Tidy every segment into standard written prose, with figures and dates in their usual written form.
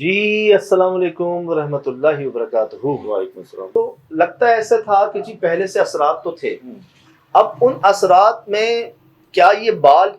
जी, अस्सलाम वालेकुम रहमतुल्लाहि व बरकातहू। वालेकुम अस्सलाम। तो लगता है ऐसा था कि जी पहले से असरात तो थे। हम्म। अब उन असरात में क्या ये बाल,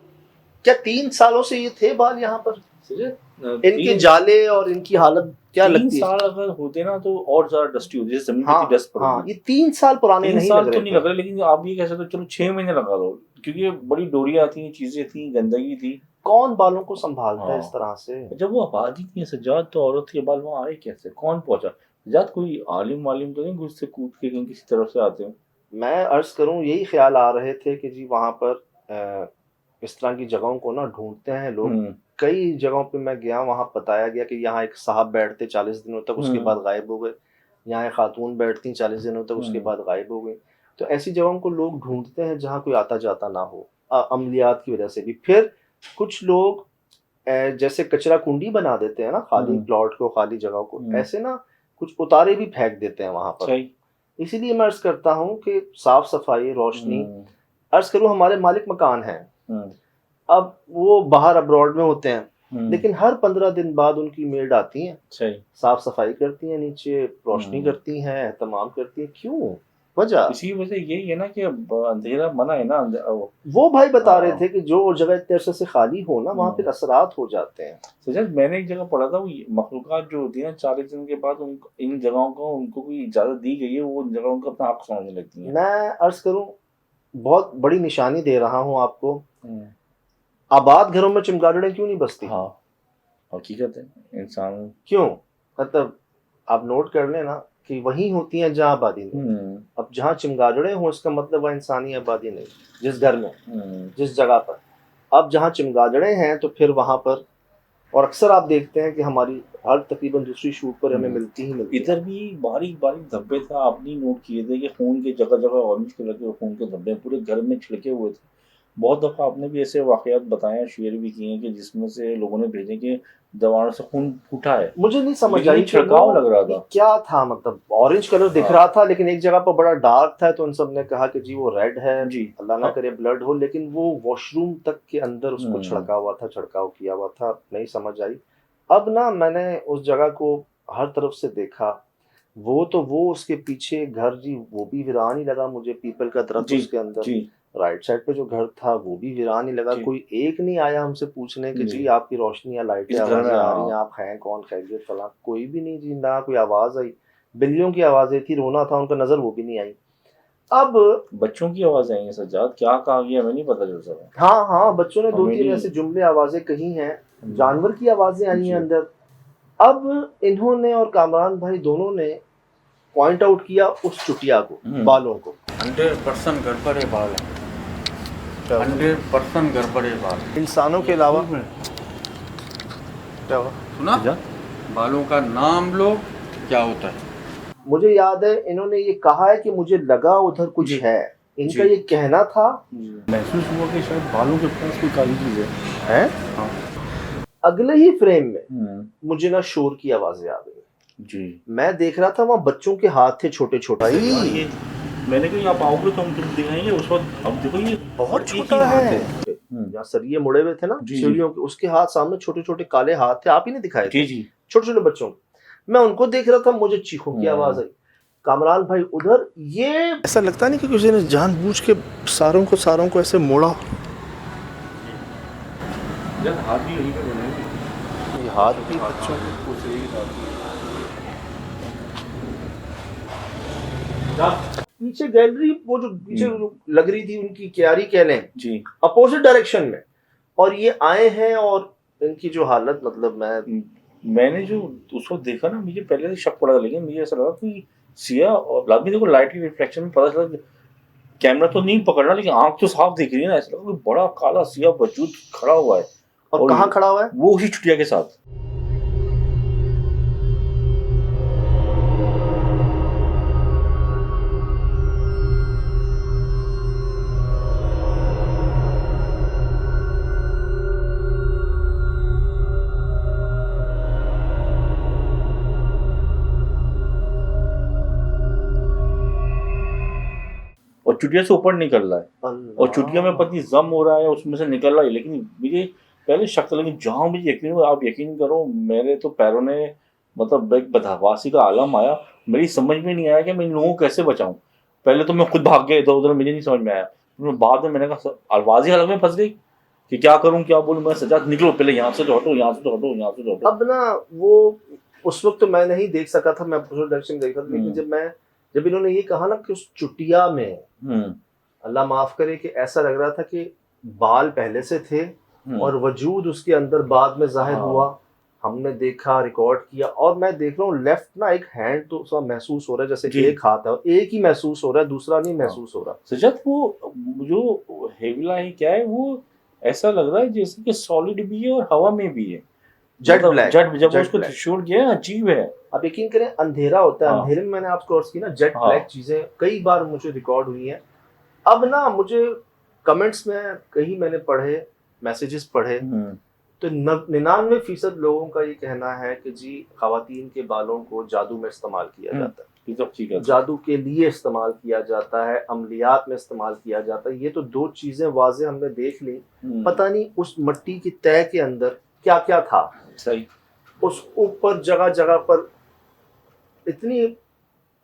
क्या 3 सालों से ये थे बाल यहाँ पर? इनके जाले और इनकी हालत क्या तीन लगती है? साल अगर होते ना तो और ज्यादा डस्टी होती है, जैसे जमीन हाँ कितनी डस्ट पड़ेगी। हाँ, ये 3 साल पुराने तीन नहीं साल लग तो रहे नहीं थे। लग रहे, लेकिन आप ये कह सकते हो चलो 6 महीने लगा लो, क्योंकि बड़ी डोरियां थी, चीजें थी, गंदगी थी। कौन बालों को संभालता है इस हाँ। तरह से? जब वो आबादी थी, सज्जाद तो औरत के बाल वहाँ आए कैसे, कौन पहुंचा? सज्जाद कोई आलिम वालिम तो नहीं उससे कूद के कहीं किसी तरफ से आते हो? मैं अर्ज करूं, यही ख्याल आ रहे थे कि जी वहां पर इस तरह की जगहों को ना ढूंढते हैं लोग। कई जगहों पे मैं गया, वहां बताया गया कि यहाँ एक साहब बैठते 40 दिनों तक, उसके बाद गायब हो गए। यहाँ एक खातून बैठती 40 दिनों तक, उसके बाद गायब हो गई। तो ऐसी जगहों को लोग ढूंढते हैं जहाँ कोई आता जाता ना हो, अमलियात की वजह से भी। फिर कुछ लोग जैसे कचरा कुंडी बना देते हैं ना, खाली प्लॉट को, खाली जगह को, ऐसे ना कुछ उतारे भी फेंक देते हैं वहां पर। इसीलिए मैं अर्ज करता हूँ कि साफ सफाई, रोशनी, अर्ज करूँ हमारे मालिक मकान हैं, अब वो बाहर अब्रॉड में होते हैं, लेकिन हर 15 दिन बाद उनकी मेड आती हैं, साफ सफाई करती हैं, नीचे रोशनी करती हैं, एहतमाम करती हैं। क्यों? वजह इसी वजह यही है ना कि अब अंधेरा मना है ना। वो भाई बता रहे थे कि जो जगह इतने अरसे से खाली हो ना, वहाँ फिर असरात हो जाते हैं। सजद, मैंने एक जगह पढ़ा था, वो मखलूकात जो होती है ना, 40 दिन के बाद इन जगहों को उनको कोई इजाजत दी गई है, वो उन जगहों को अपना हक समझने लगती है। मैं अर्ज करूं, बहुत बड़ी निशानी दे रहा हूं आपको, आबाद घरों में चमगादड़ें क्यों नहीं बसती? हाँ, हकीकत है इंसान। क्यों? मतलब आप नोट कर लेना कि वही होती हैं जहाँ आबादी नहीं। अब जहाँ चमगादड़ें हो, इसका मतलब वह इंसानी आबादी नहीं। जिस घर में, जिस जगह पर, अब जहाँ चमगादड़ें हैं तो फिर वहां पर, और अक्सर आप देखते हैं कि हमारी हर तकरीबन दूसरी शूट पर हमें मिलती ही मिलती है। इधर भी बारीक बारीक धब्बे था, आपने नोट किए थे कि खून के जगह जगह ऑरेंज कलर के खून के धब्बे पूरे घर में छिड़के हुए थे। बहुत दफ़ा आपने भी ऐसे वाक़यात बताए, शेयर भी किए कि जिसमें से लोगों ने भेजे कि दीवारों से खून फूटा है। मुझे नहीं समझ आई छिड़काव लग रहा था, क्या था, मतलब ऑरेंज कलर दिख रहा था, लेकिन एक जगह पर बड़ा डार्क था, तो उन सब ने कहा कि जी वो रेड है, जी अल्लाह ना करे ब्लड हो, लेकिन वो वॉशरूम तक के अंदर उसको छिड़काव किया हुआ था। नहीं समझ आई। अब ना मैंने उस जगह को हर तरफ से देखा, वो उसके पीछे घर, जी वो भी वीरान ही लगा मुझे, पीपल का दरख्त उसके अंदर। राइट साइड पे जो घर था वो भी वीरान ही लगा। कोई एक नहीं आया हमसे पूछने कि जी आपकी रोशनी या लाइटें आवाजें आ रही हैं, आप हैं कौन, खैरियत फला, कोई भी नहीं जी, ना कोई आवाज आई। बिल्लियों की आवाजें थी, रोना था उनका, नजर वो भी नहीं आई। अब बच्चों की आवाज आई है सज्जाद, क्या कहा गया हमें नहीं पता चल सका। हाँ हाँ, बच्चों ने 2-3 ऐसे जुमले आवाजें कही हैं, जानवर की आवाजें आई हैं अंदर। अब इन्होंने और कामरान भाई दोनों ने पॉइंट आउट किया उस चुटिया को, बालों को। 100% गड़बड़े बाल है, 100% गड़बड़े बाल। इंसानों के अलावा क्या हुआ? सुना? बालों का नाम लो क्या होता है? मुझे याद है इन्होंने ये कहा है कि मुझे लगा उधर कुछ है, इनका ये कहना था। महसूस हुआ कि शायद बालों के पास कोई काली चीज है। हाँ। अगले ही फ्रेम में मुझे ना शोर की आवाजें आ गई जी। मैं देख रहा था वहाँ बच्चों के हाथ थे छोटे छोटे। मैंने कहा आप आओगे तो हम तुम दिखाएंगे उस वक्त। अब देखो ये बहुत छोटा है, जहाँ सरिये मुड़े हुए थे ना सीढ़ियों के, उसके हाथ सामने छोटे छोटे काले हाथ थे, आप ही ने दिखाए थे, छोटे छोटे बच्चों। मैं उनको देख रहा था, मुझे चीखों की आवाज आई। कामरान भाई उधर, ये ऐसा लगता नहीं कि किसी ने जानबूझ के सारों को ऐसे मोड़ा। हाथ भी बच्चों पीछे गैलरी, वो जो पीछे लग रही थी उनकी क्यारी कह लें जी, अपोजिट डायरेक्शन में, और ये आए हैं, और इनकी जो हालत, मतलब मैंने जो उस वक्त देखा ना, मुझे पहले से शक पड़ा, लेकिन मुझे ऐसा लगा कि सिया, और लाजमी देखो लाइट की रिफ्लेक्शन में पता चला, कैमरा तो नहीं पकड़ रहा लेकिन आंख तो साफ दिख रही है ना, ऐसा लगा बड़ा काला सिया वजूद खड़ा हुआ है। और कहाँ खड़ा हुआ है? वो उसी चुटिया के साथ। और चुटिया से ऊपर निकल रहा है, और चुटिया में पत्नी जम हो रहा है, उसमें से निकल रहा है, लेकिन मुझे पहले शक था, लेकिन जहाँ मुझे यकीन हुआ, आप यकीन करो मेरे तो पैरों ने मतलब एक बदहवासी का आलम आया, मेरी समझ में नहीं आया कि मैं इन लोगों को कैसे बचाऊं। पहले तो मैं खुद भाग गया इधर उधर, मुझे नहीं समझ में आया। फिर बाद में मैंने कहा आवाज ही अलग में फंस गई कि क्या करूं क्या बोलूं। मैं सजाद निकलो पहले यहाँ से तो हटो, यहाँ से तो हटो, यहाँ से तो हटो। अब ना वो उस वक्त तो मैं नहीं देख सका था, मैं प्रोडक्शन देख रहा था, लेकिन जब इन्होंने ये कहा ना कि उस चुटिया में, अल्लाह माफ करे, कि ऐसा लग रहा था कि बाल पहले से थे और वजूद उसके अंदर बाद में जाहिर हुआ। हमने देखा, रिकॉर्ड किया, और मैं देख रहा हूँ लेफ्ट ना एक हैंड तो सा महसूस हो रहा है जैसे एक हाथ है, एक ही महसूस हो रहा है, दूसरा नहीं महसूस हो रहा। सजाद वो जो हेविला है क्या है, वो ऐसा लग रहा है जैसे कि सॉलिड भी है और हवा में भी है। जेट ब्लैक, जब उसको छोड़ गया, अजीब है। आप यकीन करें, अंधेरा होता है, अंधेरे में मैंने आपको अर्ज की ना, जेट ब्लैक चीजें कई बार मुझे रिकॉर्ड हुई हैं। अब ना मुझे कमेंट्स में कहीं मैंने पढ़े, मैसेजेस पढ़े, तो 99% लोगों का ये कहना है कि जी खवातीन के बालों को जादू में इस्तेमाल किया जाता है, जादू के लिए इस्तेमाल किया जाता है, अमलियात में इस्तेमाल किया जाता है। ये तो दो चीजें वाज़े हमने देख ली, पता नहीं उस मिट्टी की तह के अंदर क्या क्या था। सही, उस ऊपर जगह जगह पर इतनी,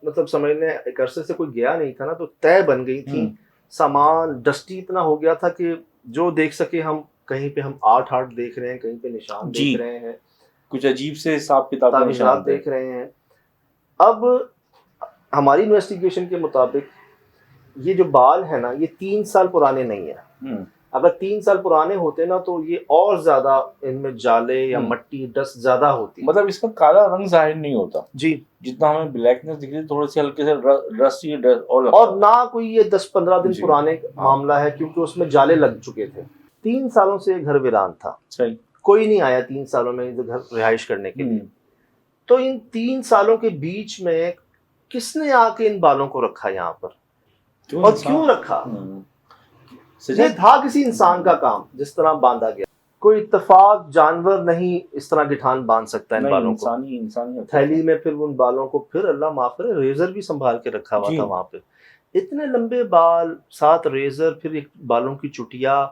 मतलब समझने एक अरसे से कोई गया नहीं था ना, तो तह बन गई थी, सामान डस्टी इतना हो गया था कि जो देख सके हम, कहीं पे हम आर्ट देख रहे हैं, कहीं पे निशान देख रहे हैं, कुछ अजीब से हिसाब किताब के निशान देख रहे हैं। अब हमारी इन्वेस्टिगेशन के मुताबिक ये जो बाल है ना, ये 3 साल पुराने नहीं है। अगर 3 साल पुराने होते ना तो ये और ज्यादा इनमें जाले या मट्टी डस्ट ज्यादा होती, मतलब इसका काला रंग जाहिर नहीं होता जी, जितना हमें ब्लैकनेस दिख रही, थोड़े से हल्के से रस्ट और ना कोई ये 10-15 दिन पुराने मामला है, क्योंकि उसमें जाले लग चुके थे। 3 सालों से घर वीरान था, सही, कोई नहीं आया 3 सालों में इधर घर रिहाइश करने के लिए। तो इन 3 सालों के बीच में किसने आके इन बालों को रखा यहाँ पर, और क्यों रखा? ये था किसी इंसान का काम, जिस तरह बांधा गया। कोई इत्तेफाक जानवर नहीं इस तरह गिठान बांध सकता है इन बालों को। इंसानी थैली में फिर उन बालों को, फिर अल्लाह माफ करे, रेजर भी संभाल के रखा हुआ था वहां पे। इतने लंबे बाल, साथ रेजर, फिर एक बालों की चुटिया,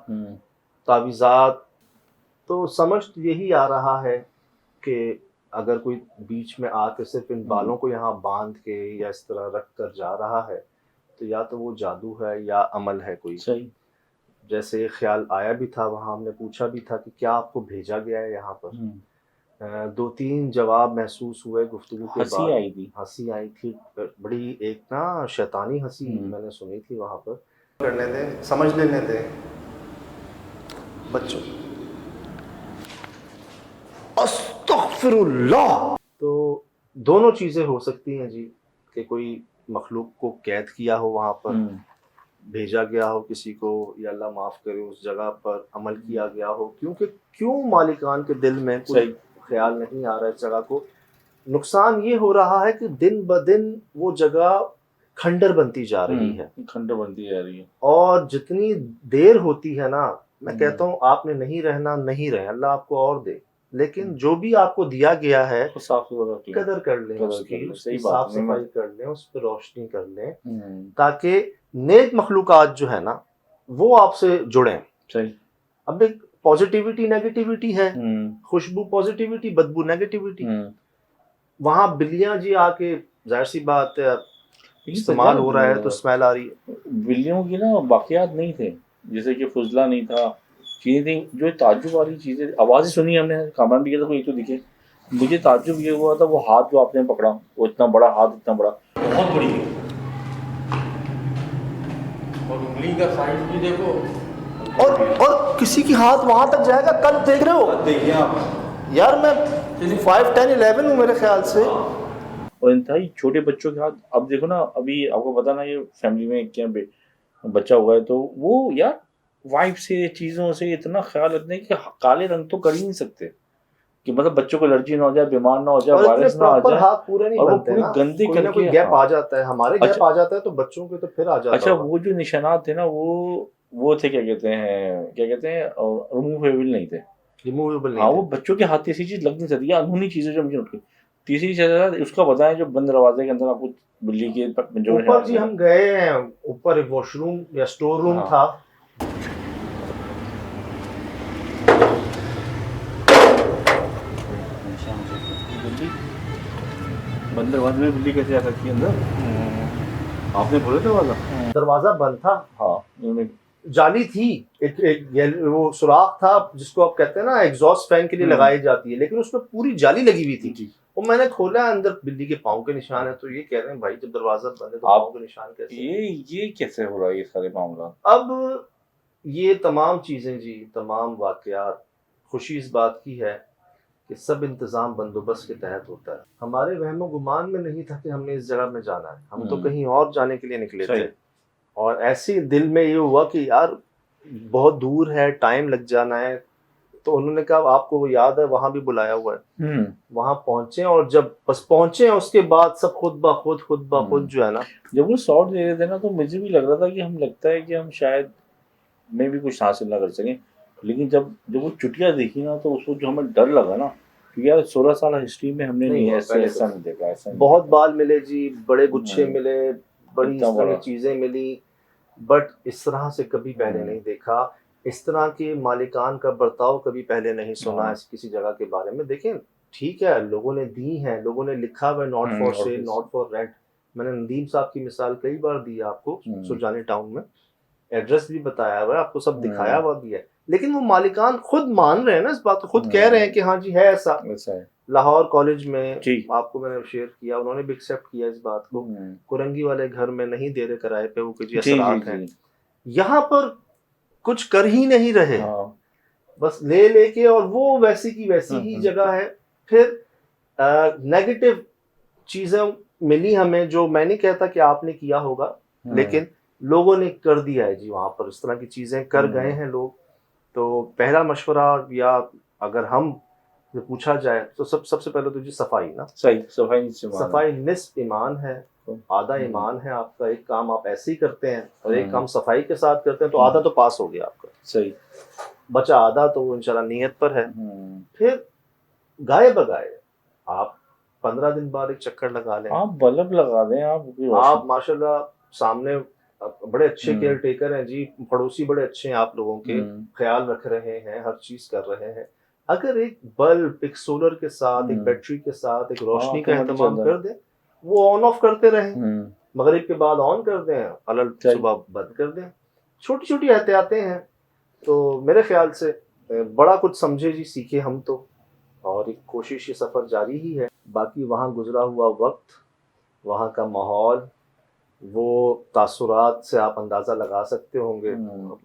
तावीज़ात। तो समझ यही आ रहा है कि अगर कोई बीच में आके सिर्फ इन बालों को यहाँ बांध के या इस तरह रख कर जा रहा है, तो या तो वो जादू है या अमल है कोई। सही, जैसे ख्याल आया भी था वहाँ, हमने पूछा भी था कि क्या आपको भेजा गया है यहाँ पर। 2-3 जवाब महसूस हुए गुफ्तगू के बाद। हंसी आई थी बड़ी, एक ना शैतानी हंसी मैंने सुनी थी वहाँ पर। करने दें, समझ लेने दें बच्चों। अस्तगफिरुल्लाह। तो दोनों चीज़ें हो सकती हैं जी, कि कोई मखलूक को कैद किया हो वहाँ पर, भेजा गया हो किसी को, या अल्लाह माफ़ करे उस जगह पर अमल किया गया हो। क्योंकि क्यों मालिकान के दिल में कोई ख्याल नहीं आ रहा इस जगह को। नुकसान ये हो रहा है कि दिन ब दिन वो जगह खंडर बनती जा रही है, और जितनी देर होती है ना, मैं कहता हूँ आपने नहीं रहना, नहीं रहे, अल्लाह आपको और दे, लेकिन जो भी आपको दिया गया है कदर कर लें, उसकी साफ सफाई कर लें, उस पर रोशनी कर लें, ताकि नेक मखलूकात जो है ना वो आपसे जुड़ें। सही। अब एक पॉजिटिविटी नेगेटिविटी है, खुशबू पॉजिटिविटी, बदबू नेगेटिविटी। वहां बिल्लियां जी आके, जाहिर सी बात है, इस्तेमाल हो रहा है तो स्मेल आ रही है। बिल्लियों की ना वाकयात नहीं थे, जैसे कि फुजला नहीं था, चीजें थी जो ताज्जुब वाली चीजें। आवाज़ सुनी हमने, कामरान भी किया था, कोई तो दिखे। मुझे ताज्जुब ये हुआ था, वो हाथ जो आपने पकड़ा, वो इतना बड़ा हाथ, इतना बड़ा, बहुत बड़ी है, और उंगली का साइज भी देखो, और किसी की हाथ वहां तक जाएगा। कल देख रहे हो, देखिए आप यार मैं 5, 10, 11 हूँ मेरे ख्याल से। और इंतहाई छोटे बच्चों के हाथ। अब देखो ना, अभी आपको पता ना, ये फैमिली में क्या बच्चा हुआ है, तो वो यार वाइफ से, चीज़ों से इतना ख्याल रखते हैं कि काले रंग तो कर ही नहीं सकते, कि मतलब बच्चों को एलर्जी ना हो जाए, बीमार ना हो जाए, वायरस ना आ जाए। हाथ पूरे नहीं और वो बनते पूरे ना, गंदे कोई ना कोई करके गैप आ जाता है, हमारे गैप आ जाता है, तो बच्चों के तो फिर आ जाता है। अच्छा, वो जो निशानात थे ना, वो थे, क्या कहते हैं, रिमूवेबल नहीं थे, रिमूवेबल नहीं। हाँ, वो बच्चों के हाथ ऐसी चीज लग नहीं सकती, अनहोनी चीजें जो मुझे उठती। तीसरी चीज उसका बताएं, जो बंद दरवाजे के अंदर आपको बिल्ली के ऊपर जी हम गए हैं, ऊपर एक वॉशरूम या स्टोर रूम था, बंद दरवाजे में बिल्ली कैसे आ सकती है अंदर? आपने खोला दरवाजा? दरवाजा बंद था, हाँ, उन्होंने जाली थी, एक वो सुराख था जिसको आप कहते हैं ना एग्जॉस्ट फैन के लिए लगाई जाती है, लेकिन उसमें पूरी जाली लगी हुई थी। जी। और मैंने खोला, अंदर बिल्ली के पाँव के निशान है। तो ये कह रहे हैं भाई जब दरवाजा बंद है तो आप- पाँव के निशान कैसे? ये कैसे हो रहा है ये सारे मामला? अब ये तमाम चीजें जी, तमाम वाकयात, खुशी इस बात की है कि सब इंतजाम बंदोबस्त के तहत होता है। हमारे वहमो गुमान में नहीं था कि हमने इस जगह में जाना है, हम तो कहीं और जाने के लिए निकले सही। थे। और ऐसे दिल में ये हुआ कि यार बहुत दूर है, टाइम लग जाना है। तो उन्होंने कहा आपको वो याद है, वहां भी बुलाया हुआ है। वहां पहुंचे और जब बस पहुंचे उसके बाद सब खुद ब खुद जो है ना, जब वो शॉट दे रहे थे ना तो मुझे भी लग रहा था कि हम लगता है कि हम शायद में भी कुछ हासिल ना कर सकें, लेकिन जब वो चुटिया देखी ना तो उसको जो हमें डर लगा ना, क्योंकि यार 16 साल हिस्ट्री में हमने नहीं नहीं हुआ, ऐसे पहले ऐसा तो नहीं देखा, ऐसा नहीं बहुत देखा। बाल मिले जी, बड़े गुच्छे मिले, बड़ी इस इतना तरह बड़ा। की चीजें मिली, बट इस तरह से कभी पहले नहीं देखा। इस तरह के मालिकान का बर्ताव कभी पहले नहीं सुना हाँ। है किसी जगह के बारे में। देखें ठीक है, लोगों ने दी हैं, लोगों ने लिखा हुआ not for sale, not for rent. मैंने नदीम साहब की मिसाल कई बार दी है आपको, सुजानी टाउन में एड्रेस भी बताया हुआ है आपको, सब दिखाया हुआ भी है। लेकिन वो मालिकान खुद मान रहे हैं ना इस बात को, खुद कह रहे हैं कि हाँ जी है ऐसा। ऐसा है। लाहौर कॉलेज में जी। आपको मैंने शेयर किया, उन्होंने भी एक्सेप्ट किया इस बात को। कुरंगी वाले घर में नहीं दे रहे किराए पे वो, कि जी असरात हैं। यहाँ पर कुछ कर ही नहीं रहे, बस ले लेके, और वो वैसी की वैसी ही जगह है। फिर नेगेटिव चीजें मिली हमें, जो मैं नहीं कहता कि आपने किया होगा, लेकिन लोगों ने कर दिया है जी, वहां पर इस तरह की चीजें कर गए हैं लोग। तो पहला मशवरा, या अगर हम पूछा जाए तो सबसे पहले तो जी सफाई ना, सही, सफाई निस्फ ईमान है, आधा ईमान है आपका। एक काम आप ऐसे ही करते हैं और एक काम सफाई के साथ करते हैं तो आधा तो पास हो गया आपका, सही, बचा आधा तो इंशाल्लाह नियत पर है। फिर गाय बगाए आप 15 दिन बाद एक चक्कर लगा लें, आप बल्ब लगा दें, आप माशाल्लाह सामने बड़े अच्छे केयर टेकर हैं जी, पड़ोसी बड़े अच्छे हैं आप लोगों के, ख्याल रख रहे हैं, हर चीज कर रहे हैं। अगर एक बल्ब, एक सोलर के साथ, एक बैटरी के साथ, एक रोशनी का एहतमाम कर दें, वो ऑन ऑफ करते रहें, मगरिब के बाद ऑन कर दें, अलग सुबह बंद कर दें। छोटी छोटी एहतियातें हैं। तो मेरे ख्याल से बड़ा कुछ समझे जी, सीखे हम तो, और एक कोशिश, ये सफ़र जारी ही है। बाकी वहाँ गुजरा हुआ वक्त, वहाँ का माहौल, वो तासुरात से आप अंदाज़ा लगा सकते होंगे।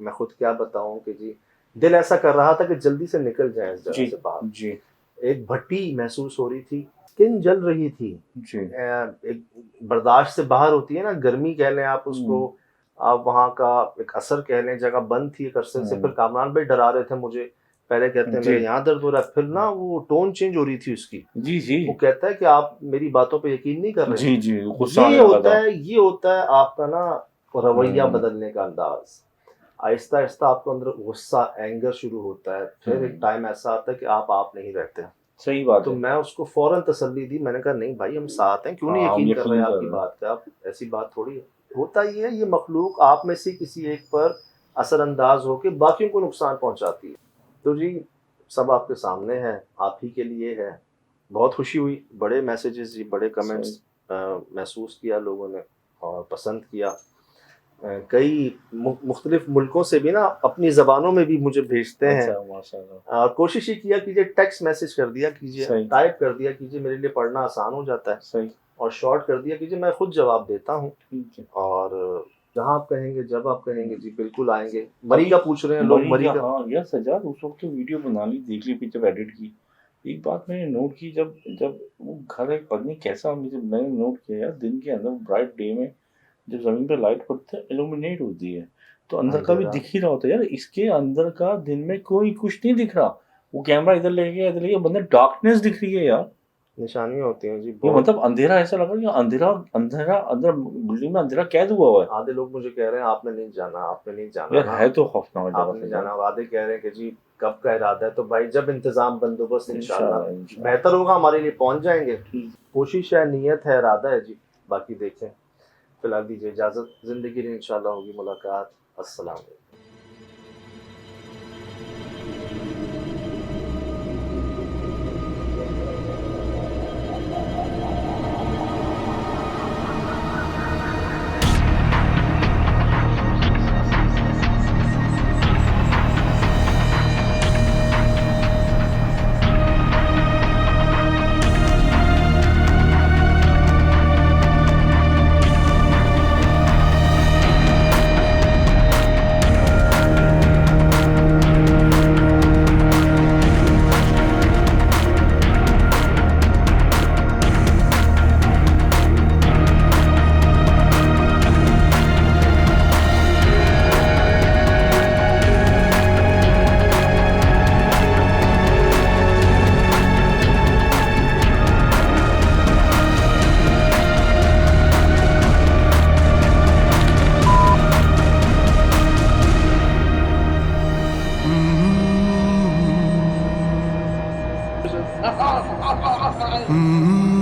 मैं खुद क्या बताऊं कि जी दिल ऐसा कर रहा था कि जल्दी से निकल जाए इस जगह से बाहर जी। एक भट्टी महसूस हो रही थी, स्किन जल रही थी जी। एक बर्दाश्त से बाहर होती है ना, गर्मी कह लें आप उसको, आप वहाँ का एक असर कह लें, जगह बंद थी एक अरसे से। फिर कामरान भाई डरा रहे थे मुझे, पहले कहते हैं मेरे यहाँ दर्द हो रहा है, फिर ना वो टोन चेंज हो रही थी उसकी जी जी। वो कहता है कि आप मेरी बातों पे यकीन नहीं कर रहे जी जी। ये होता है आपका ना रवैया बदलने का अंदाज। आहिस्ता आहिस्ता आपके अंदर गुस्सा, एंगर शुरू होता है। फिर एक टाइम ऐसा आता है कि आप नहीं रहते। सही बात। तो मैं उसको फौरन तसल्ली दी, मैंने कहा नहीं भाई हम साथ हैं, क्यों नहीं यकीन कर रहे हैं आपकी बात पे, आप ऐसी बात थोड़ी है। होता ही है, ये मखलूक आप में से किसी एक पर असरअंदाज होकर बाकियों को नुकसान पहुंचाती है। तो जी सब आपके सामने है, आप ही के लिए है। बहुत खुशी हुई, बड़े मैसेजेस जी, बड़े कमेंट्स महसूस किया लोगों ने और पसंद किया। कई मुख्तलिफ मुल्कों से भी ना अपनी ज़बानों में भी मुझे भेजते हैं। कोशिश ही किया कीजिए, टेक्स्ट मैसेज कर दिया कीजिए, टाइप कर दिया कीजिए, मेरे लिए पढ़ना आसान हो जाता है। सही। और शॉर्ट कर दिया कीजिए, मैं खुद जवाब देता हूँ। और जहाँ आप कहेंगे, जब आप कहेंगे जी बिल्कुल आएंगे। मरी का पूछ रहे हैं लोग, मरी का। हाँ यार सजाद, उस वक्त तो वीडियो बना ली, देख ली, पिक्चर एडिट की। एक बात मैंने नोट की, जब वो घर एक पत्नी कैसा, मैंने नोट किया यार, दिन के अंदर ब्राइट डे में जब जमीन पे लाइट पड़ती है, इल्यूमिनेट होती है, तो अंदर का भी दिख ही रहा होता है यार। इसके अंदर का दिन में कोई कुछ नहीं दिख रहा, वो कैमरा इधर ले गया, बंदे डार्कनेस दिख रही है यार। निशानियां होती हैं जी, ये मतलब अंधेरा, ऐसा लगा कि अंधेरा अंदर बिल्डिंग में अंधेरा कैद हुआ है। आधे लोग मुझे कह रहे हैं आपने नहीं जाना यार, है तो खौफनाक जगह, आपने जाना। आधे कह रहे हैं कि जी कब का इरादा है, तो भाई जब इंतजाम बंदोबस्त इंशाल्लाह बेहतर होगा हमारे लिए, पहुंच जाएंगे। कोशिश है, नियत है, इरादा है जी, बाकी देखें। फिलहाल दीजिए इजाज़त, ज़िंदगी में इंशाल्लाह होगी मुलाकात। अस्सलाम वालेकुम। Mm-hmm.